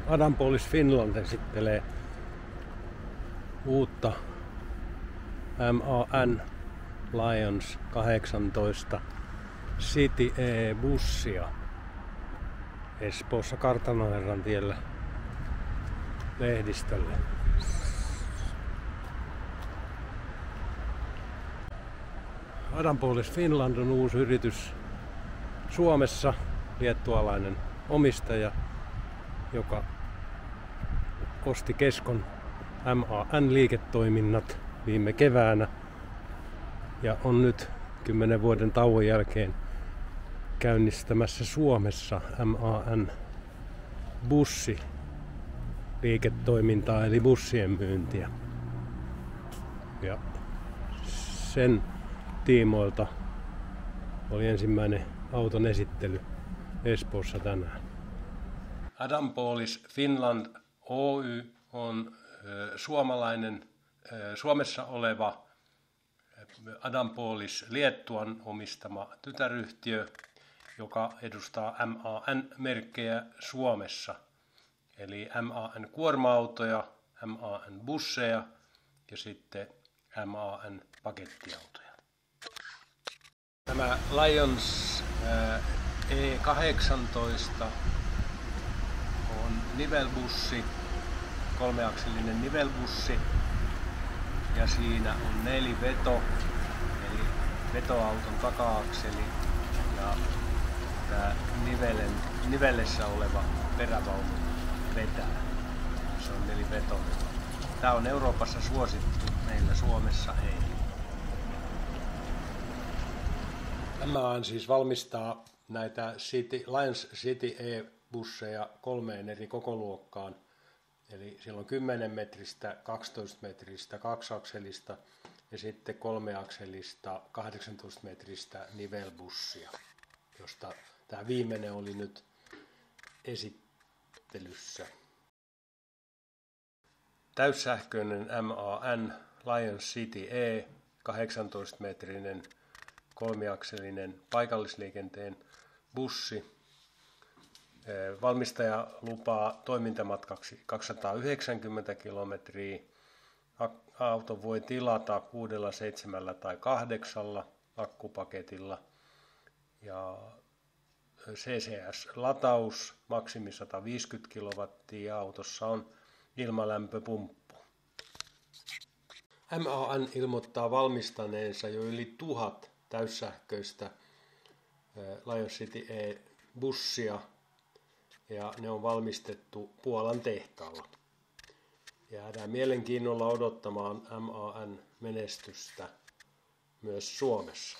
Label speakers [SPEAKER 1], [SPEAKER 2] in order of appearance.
[SPEAKER 1] Adam Police Finland esittelee uutta MAN Lions 18 City E-bussia Espoossa Kartanoherran tiellä lehdistölle. Adam Police Finland on uusi yritys Suomessa, liettualainen omistaja, joka osti Keskon MAN-liiketoiminnat viime keväänä ja on nyt 10 vuoden tauon jälkeen käynnistämässä Suomessa MAN bussiliiketoimintaa eli bussien myyntiä. Ja sen tiimoilta oli ensimmäinen auton esittely Espoossa tänään. Adam Police Finland Oy on Suomessa oleva Adam Police Liettuan omistama tytäryhtiö, joka edustaa MAN-merkkejä Suomessa. Eli MAN kuorma-autoja, MAN busseja ja sitten MAN pakettiautoja. Tämä Lions E18 on nivelbussi, 3-akselinen nivelbussi, ja siinä on neliveto, eli vetoauton taka-akseli ja tämä nivellessä oleva perävaunu vetää. Se on nelivetoinen. Tämä on Euroopassa suosittu, meillä Suomessa ei. MAN siis valmistaa näitä Lions City E-busseja 3 eri kokoluokkaan. Eli siellä on 10 metristä, 12 metristä, 2-akselista ja sitten 3-akselista 18 metristä nivelbussia, josta tämä viimeinen oli nyt esittelyssä. Täyssähköinen MAN Lions City E, 18-metrinen 3-akselinen paikallisliikenteen bussi. Valmistaja lupaa toimintamatkaksi 290 kilometriä. Auto voi tilata 6, 7 tai 8 akkupaketilla. Ja CCS-lataus, maksimi 150 kilowattia. Autossa on ilmalämpöpumppu. MAN ilmoittaa valmistaneensa jo yli 1000 täyssähköistä Lions City E-bussia. Ja ne on valmistettu Puolan tehtaalla. Jäädään mielenkiinnolla odottamaan MAN menestystä myös Suomessa.